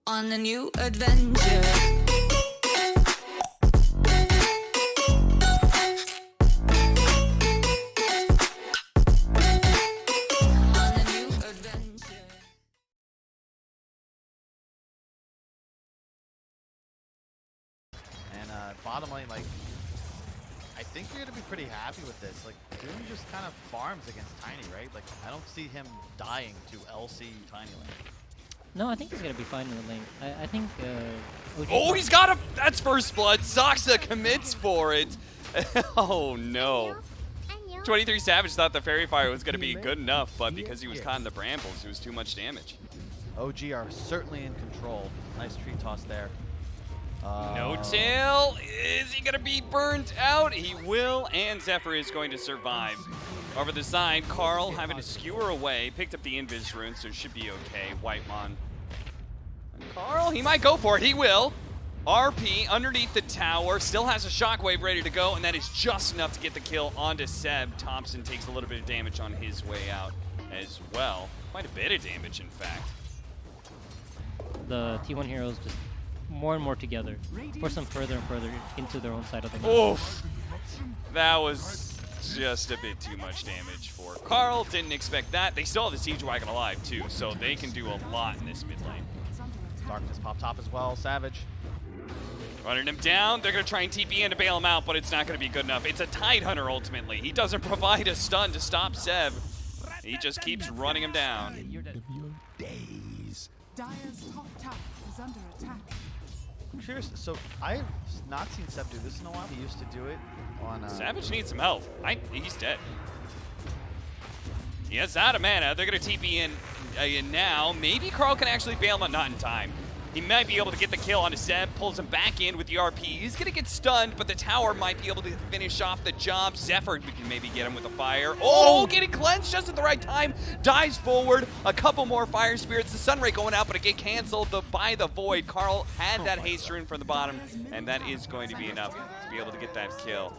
on a new adventure. Bottom lane, like, I think you're gonna be pretty happy with this. Like, Doom just kind of farms against Tiny, right? Like, I don't see him dying to LC Tiny lane. No, I think he's gonna be fine in the lane. I think. Oh, he's got him! That's first blood. Saksa commits for it. Oh no. 23 thought the Fairy Fire was gonna be good enough, but because he was caught in the brambles, it was too much damage. OG are certainly in control. Nice tree toss there. No tail. Is he gonna be burnt out? He will, and Zephyr is going to survive. Over the side, Carl having to skewer away, picked up the Invis rune, so should be okay. Whitemon. And Carl, he might go for it. He will. RP underneath the tower, still has a shockwave ready to go, and that is just enough to get the kill onto Seb. Thompson takes a little bit of damage on his way out as well. Quite a bit of damage, in fact. The T1 heroes just more and more together, force them further and further into their own side of the map. Oof. That was just a bit too much damage for Carl. Didn't expect that. They still have the Siege Wagon alive too, so they can do a lot in this mid lane. Darkness pop top as well. Savage running him down. They're going to try and TP in to bail him out, but it's not going to be good enough. It's a Tidehunter ultimately. He doesn't provide a stun to stop Seb. He just keeps running him down. Dire's top tower is under attack. I'm curious, so I've not seen Seb do this in a while. He used to do it on... Savage needs some help. He's dead. He is out of mana. They're going to TP in now. Maybe Carl can actually bail him out. Not in time. He might be able to get the kill onto Seb, pulls him back in with the RP. He's going to get stunned, but the tower might be able to finish off the job. Zephyr, we can maybe get him with a fire. Oh, getting cleansed just at the right time. Dives forward. A couple more fire spirits. The Sunray going out, but it get canceled by the Void. Carl had that haste rune from the bottom, and that is going to be enough to be able to get that kill.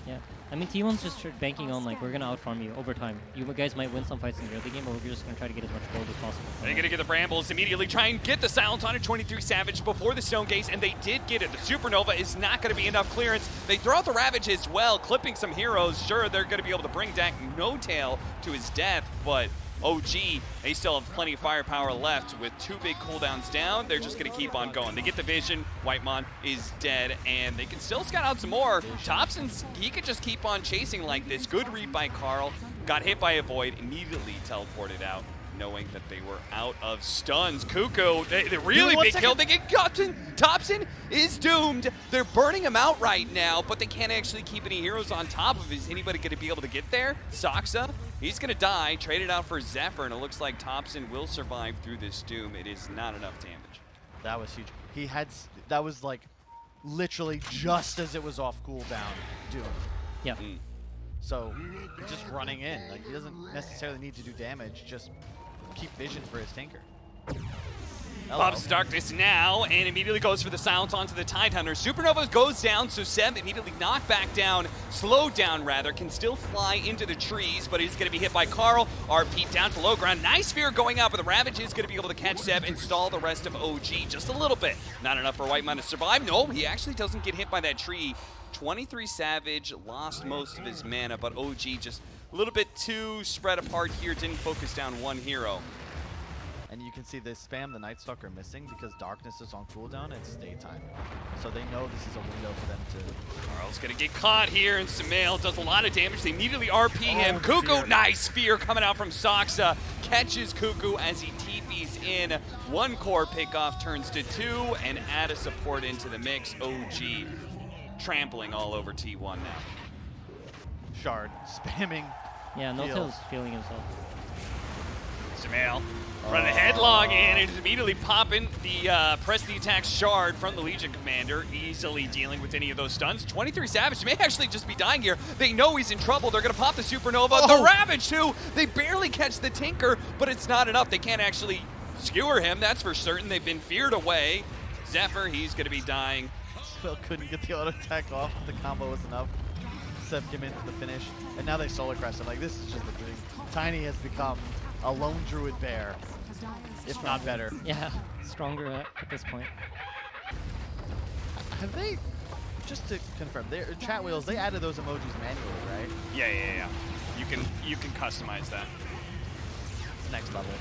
Yeah. I mean, T1's just banking on, like, we're going to outfarm you over time. You guys might win some fights in the early game, but we're just going to try to get as much gold as possible. They're going to get the Brambles, immediately try and get the silence on a 23 Savage before the Stone Gaze, and they did get it. The Supernova is not going to be enough clearance. They throw out the Ravage as well, clipping some heroes. Sure, they're going to be able to bring back No Tail to his death, but OG, they still have plenty of firepower left with 2 big cooldowns down. They're just going to keep on going. They get the vision. Whitemon is dead, and they can still scout out some more. Thompson, he could just keep on chasing like this. Good read by Carl. Got hit by a Void, immediately teleported out, knowing that they were out of stuns. Cuckoo, the really big kill. They get Thompson. Thompson is doomed. They're burning him out right now, but they can't actually keep any heroes on top of him. Is anybody going to be able to get there? Saksa, he's going to die. Traded out for Zephyr, and it looks like Thompson will survive through this doom. It is not enough damage. That was huge. He had, that was like literally just as it was off cooldown doom. Yeah. So just running in, like he doesn't necessarily need to do damage, just keep vision for his Tinker. Pops the Darkness now, and immediately goes for the silence onto the Tidehunter. Supernova goes down, so Seb immediately knocked back down, slowed down rather, can still fly into the trees, but he's going to be hit by Carl. RP down to low ground. Nice Sphere going out, but the Ravage is going to be able to catch Seb and stall the rest of OG just a little bit. Not enough for Whitemon to survive. No, he actually doesn't get hit by that tree. 23 Savage lost most of his mana, but OG just a little bit too spread apart here, didn't focus down one hero. And you can see they spam the Night Stalker missing because Darkness is on cooldown. It's daytime. So they know this is a window for them to... Carl's going to get caught here, and Sumail does a lot of damage. They immediately RP him. Cuckoo, nice Spear coming out from Saksa. Catches Cuckoo as he TPs in. 1 core pickoff turns to 2, and add a support into the mix. OG trampling all over T1 now. Shard spamming. Yeah, No Tail's feeling himself. Sumail running headlong in and is immediately popping the press the attack Shard from the Legion Commander, easily dealing with any of those stuns. 23 Savage may actually just be dying here. They know he's in trouble. They're going to pop the Supernova. The Ravage too. They barely catch the Tinker, but it's not enough. They can't actually skewer him, that's for certain. They've been feared away. Zephyr, he's going to be dying. Phil couldn't get the auto attack off. The combo was enough. Seb came in for the finish, and now they solar crest him. Like, this is just a thing. Tiny has become a lone druid bear if not better. Yeah, stronger at this point. Have they, just to confirm, their chat wheels, they added those emojis manually, right? Yeah. You can customize that. It's next level.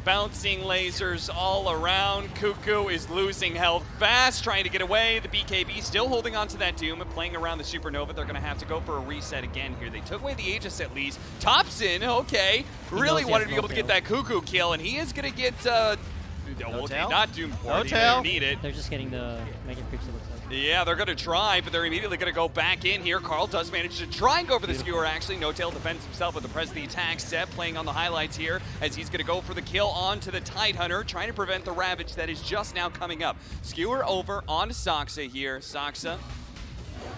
Bouncing lasers all around. Cuckoo is losing health fast, trying to get away. The BKB still holding on to that Doom and playing around the Supernova. They're going to have to go for a reset again here. They took away the Aegis at least. Thompson, okay, really wanted to be able to get that Cuckoo kill, and he is going to get, not Doom Port, he didn't need it. They're just getting the Mega Creeps, it looks like. Yeah, they're going to try, but they're immediately going to go back in here. Carl does manage to try and go for the skewer, actually. No-Tail defends himself with the press of the attack. Seb playing on the highlights here as he's going to go for the kill onto the Tidehunter, trying to prevent the Ravage that is just now coming up. Skewer over onto Soxa here. Soxa,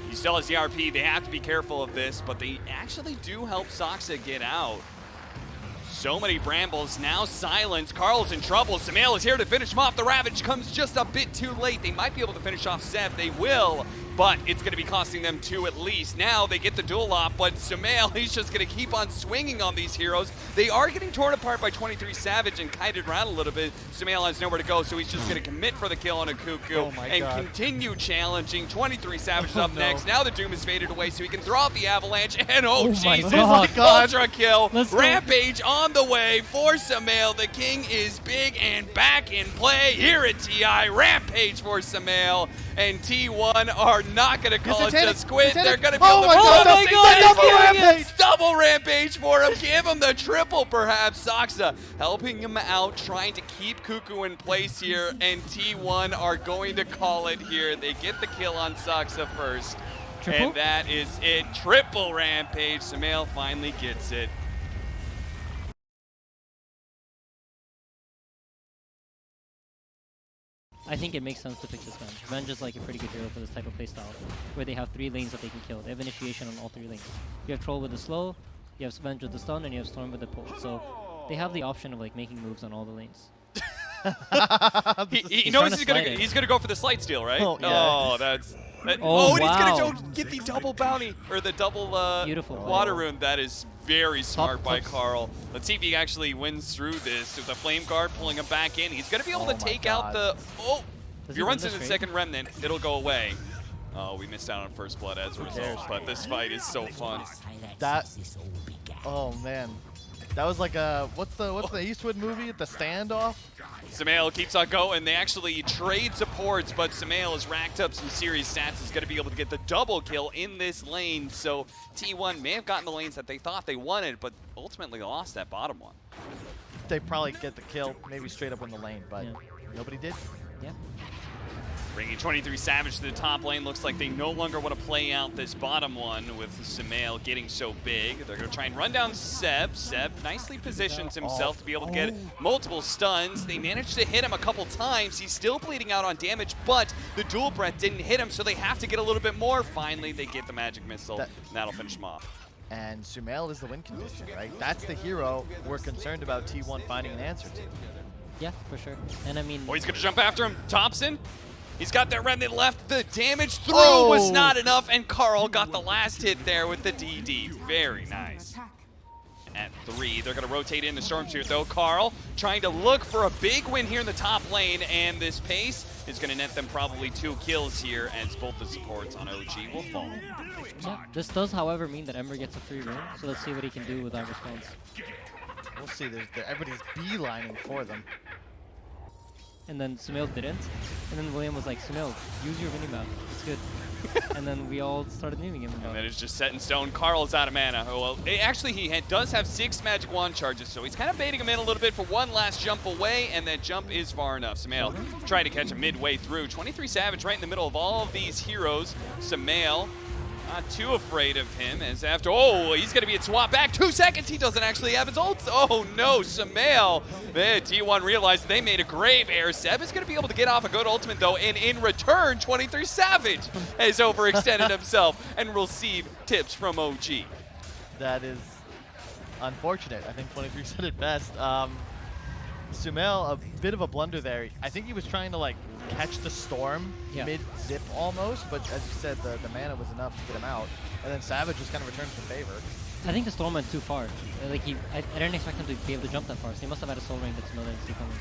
he still has the RP. They have to be careful of this, but they actually do help Soxa get out. So many brambles, now silence. Carl's in trouble. Sumail is here to finish him off. The Ravage comes just a bit too late. They might be able to finish off Seb. They will, but it's going to be costing them 2 at least. Now they get the duel off, but Sumail, he's just going to keep on swinging on these heroes. They are getting torn apart by 23 Savage and kited around a little bit. Sumail has nowhere to go, so he's just going to commit for the kill on a Cuckoo and continue challenging. 23 Savage is up next. Now the Doom is faded away, so he can throw out the Avalanche, and Jesus, ultra kill. Rampage on the way for Sumail. The King is big and back in play here at TI. Rampage for Sumail, and T1 are not going to call it just quit. They're going to be able to double Rampage for him. Give him the triple, perhaps. Soxa helping him out, trying to keep Cuckoo in place here, and T1 are going to call it here. They get the kill on Soxa first, and that is it. Triple Rampage. Sumail finally gets it. I think it makes sense to pick this Venge. Venge is like a pretty good hero for this type of playstyle, where they have 3 lanes that they can kill. They have initiation on all 3 lanes. You have Troll with the slow, you have Venge with the stun, and you have Storm with the pull. So they have the option of like making moves on all the lanes. he knows he's gonna go for the slight steal, right? Oh, yeah. And wow. he's gonna go get the double bounty, or the double water rune. That is very smart by Carl. Let's see if he actually wins through this with a flame guard pulling him back in. He's gonna be able to take out the if he runs into the second remnant, it'll go away. Oh, we missed out on first blood as a result, but this fight is so fun. Oh man, that was like a what's the Eastwood movie? The Standoff. Sumail keeps on going. They actually trade supports, but Sumail has racked up some serious stats. Is going to be able to get the double kill in this lane. So T1 may have gotten the lanes that they thought they wanted, but ultimately lost that bottom one. They probably get the kill, maybe straight up in the lane, but nobody did. Yeah. Bringing 23 Savage to the top lane. Looks like they no longer want to play out this bottom one with Sumail getting so big. They're going to try and run down Seb. Seb nicely positions himself to be able to get multiple stuns. They managed to hit him a couple times. He's still bleeding out on damage, but the dual breath didn't hit him, so they have to get a little bit more. Finally, they get the magic missile, and that'll finish him off. And Sumail is the win condition, right? That's the hero we're concerned about T1 finding an answer to. Yeah, for sure. And I mean... Oh, he's going to jump after him. Thompson. He's got that remnant left. The damage through was not enough, and Carl got the last hit there with the DD. Very nice. At 3, they're going to rotate in the Stormspear, though. Carl trying to look for a big win here in the top lane, and this pace is going to net them probably 2 kills here, as both the supports on OG will fall. Yeah, this does, however, mean that Ember gets a free rune, so let's see what he can do with that response. We'll see. Everybody's beelining for them. And then Sumail didn't. And then William was like, Sumail, use your minimap. It's good. And then we all started naming him. And then it's just set in stone. Carl's out of mana. Oh, well, actually, he does have 6 magic wand charges, so he's kind of baiting him in a little bit for one last jump away, and that jump is far enough. Sumail trying to catch him midway through. 23 Savage right in the middle of all of these heroes. Sumail not too afraid of him, as after, he's going to be at swap back. 2 seconds, he doesn't actually have his ult. Oh no, Sumail. T1 realized they made a grave error. Seb is going to be able to get off a good ultimate though, and in return, 23 Savage has overextended himself and receive tips from OG. That is unfortunate. I think 23 said it best. Sumail, a bit of a blunder there. I think he was trying to like catch the storm mid-zip almost, but as you said, the mana was enough to get him out. And then Savage just kind of returns the favor. I think the Storm went too far. Like I didn't expect him to be able to jump that far, so he must have had a soul ring that's another see coming.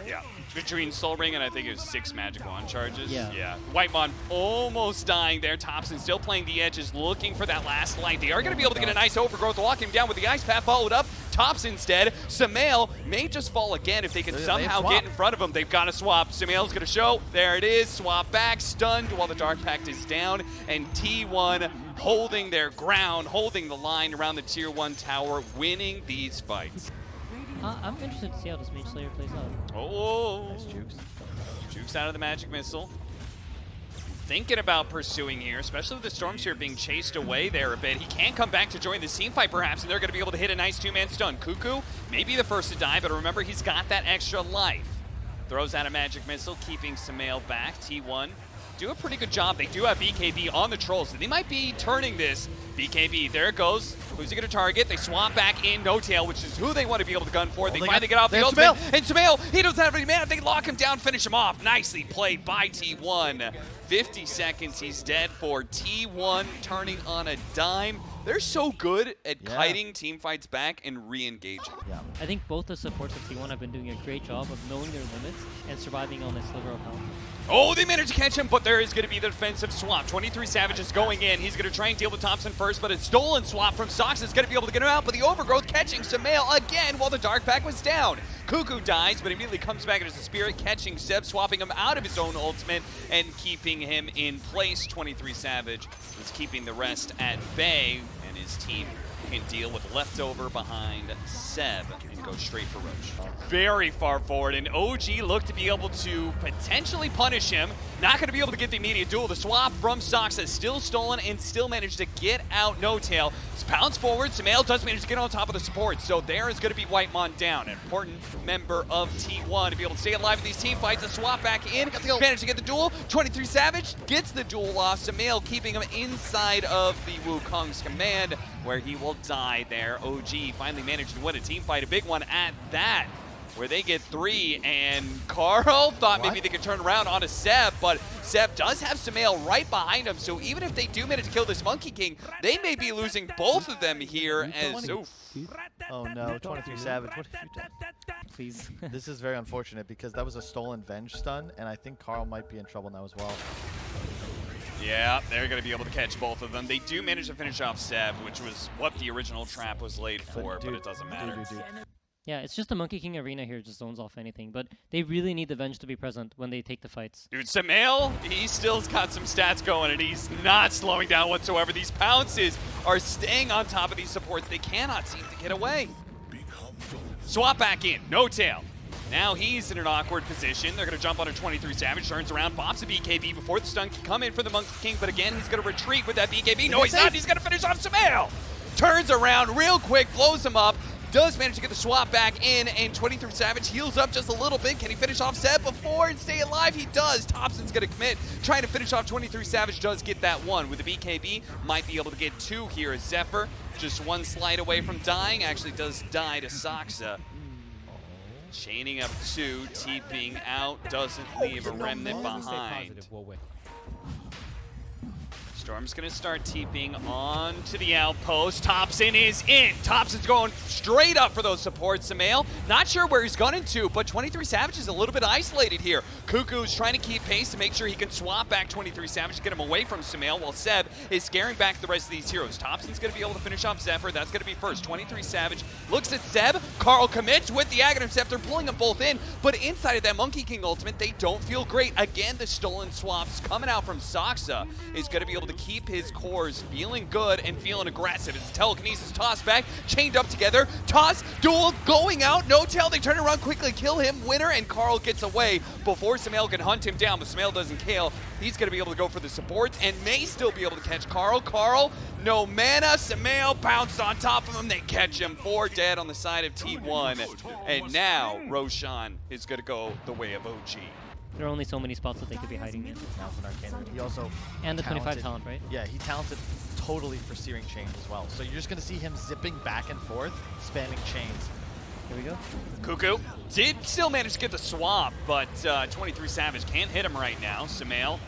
Yeah, between Soul Ring and I think it was 6 Magic Wand charges. Yeah. Whitemon almost dying there. Thompson still playing the edges, looking for that last light. They are going to be able to get a nice overgrowth, lock him down with the Ice Path followed up. Thompson's dead. Samael may just fall again if they can somehow get in front of him. They've got to swap. Samael's going to show. There it is. Swap back, stunned while the Dark Pact is down. And T1 holding their ground, holding the line around the Tier 1 tower, winning these fights. I'm interested to see how this Mage Slayer plays out. Oh, Nice jukes. Jukes out of the Magic Missile. Thinking about pursuing here, especially with the Stormseer being chased away there a bit. He can come back to join this team fight perhaps, and they're going to be able to hit a nice 2-man stun. Cuckoo may be the first to die, but remember he's got that extra life. Throws out a Magic Missile, keeping Samael back. T1 do a pretty good job. They do have BKB on the Trolls, so they might be turning this. BKB, there it goes. Who's he going to target? They swap back in No Tail, which is who they want to be able to gun for. They finally get off the ultimate. And Samael, he doesn't have any mana. They lock him down, finish him off. Nicely played by T1. 50 seconds, he's dead for T1, turning on a dime. They're so good at kiting team fights back and re-engaging. Yeah. I think both the supports of T1 have been doing a great job of knowing their limits and surviving on a sliver of health. Oh, they managed to catch him, but there is going to be the defensive swap. 23 Savage is going in. He's going to try and deal with Thompson first, but a stolen swap from Sox is going to be able to get him out, but the overgrowth catching Samael again while the Dark Pack was down. Cuckoo dies, but immediately comes back as a spirit, catching Zeb, swapping him out of his own ultimate and keeping him in place. 23 Savage is keeping the rest at bay, and his team can deal with leftover behind Seb and go straight for Roche. Very far forward, and OG looked to be able to potentially punish him. Not going to be able to get the immediate duel. The swap from Sox is still stolen and still managed to get out No Tail. Pounds forward, Samael does manage to get on top of the support, so there is going to be Whitemon down. An important member of T1 to be able to stay alive in these team fights. A swap back in, managed to get the duel. 23 Savage gets the duel off. Samael keeping him inside of the Wukong's command, where he will die there. OG finally managed to win a team fight, a big one at that, where they get 3, and Carl thought maybe they could turn around onto Seb, but Seb does have Samael right behind him, so even if they do manage to kill this Monkey King, they may be losing both of them here as... Oof. Oh no, 23 Savage, what have you done? Please. This is very unfortunate because that was a stolen Venge stun, and I think Carl might be in trouble now as well. Yeah, they're going to be able to catch both of them. They do manage to finish off Seb, which was what the original trap was laid for, but it doesn't matter. Yeah, it's just the Monkey King arena here just zones off anything, but they really need the Venge to be present when they take the fights. Dude, Samael, he still's got some stats going, and he's not slowing down whatsoever. These pounces are staying on top of these supports. They cannot seem to get away. Swap back in, No Tail. Now he's in an awkward position. They're going to jump on a 23 Savage, turns around, pops a BKB before the stun can come in for the Monkey King, but again, he's going to retreat with that BKB. No, he's not. He's going to finish off Samael. Turns around real quick, blows him up. Does manage to get the swap back in, and 23 Savage heals up just a little bit. Can he finish off Seb before and stay alive? He does. Thompson's going to commit. Trying to finish off 23 Savage, does get that one. With the BKB, might be able to get 2 here as Zephyr. Just 1 slide away from dying. Actually does die to Soxa. Chaining up 2, TPing out, doesn't leave a remnant behind. Storm's gonna start TPing on to the outpost. Thompson is in. Thompson's going straight up for those supports. Samael, not sure where he's gunning to, but 23 Savage is a little bit isolated here. Cuckoo's trying to keep pace to make sure he can swap back 23 Savage to get him away from Samael, while Seb is scaring back the rest of these heroes. Thompson's gonna be able to finish off Zephyr. That's gonna be first. 23 Savage looks at Zeb. Carl commits with the Aghanim Scepter, pulling them both in, but inside of that Monkey King ultimate, they don't feel great. Again, the stolen swaps coming out from Soxa is gonna be able to keep his cores feeling good and feeling aggressive. As telekinesis toss back, chained up together, toss, duel, going out, No Tail, they turn around quickly, kill him, winner, and Carl gets away before Samael can hunt him down, but Samael doesn't kill. He's gonna be able to go for the supports and may still be able to catch Carl. Carl, no mana, Samael bounced on top of him, they catch him, 4 dead on the side of T1, and now Roshan is gonna go the way of OG. There are only so many spots that they could be hiding in. Now for an Arcane. He also And the 25 talent, right? Yeah, he talented totally for Searing Chains as well. So you're just going to see him zipping back and forth, spamming chains. Here we go. Cuckoo did still manage to get the swap, but 23 Savage can't hit him right now. Samael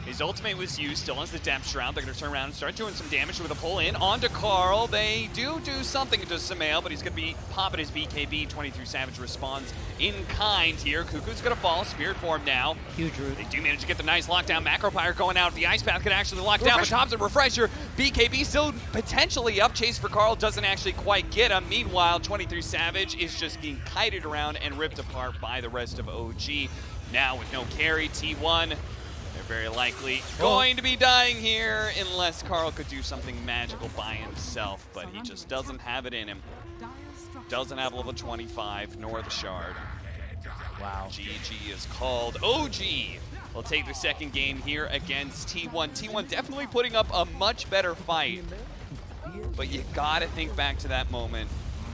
His ultimate was used, still has the Depth Shroud. They're going to turn around and start doing some damage with a pull-in onto Carl. They do something to Samael, but he's going to be popping his BKB. 23 Savage responds in kind here. Cuckoo's going to fall. Spirit form now. Huge root. They do manage to get the nice lockdown. Macropyre going out. The Ice Path can actually lock down, but Thompson Refresher. BKB still potentially up. Chase for Carl doesn't actually quite get him. Meanwhile, 23 Savage is just being kited around and ripped apart by the rest of OG. Now with no carry, T1, they're very likely going to be dying here unless Carl could do something magical by himself, but he just doesn't have it in him. Doesn't have level 25, nor the shard. Wow. GG is called. OG will take the second game here against T1. T1 definitely putting up a much better fight, but you gotta think back to that moment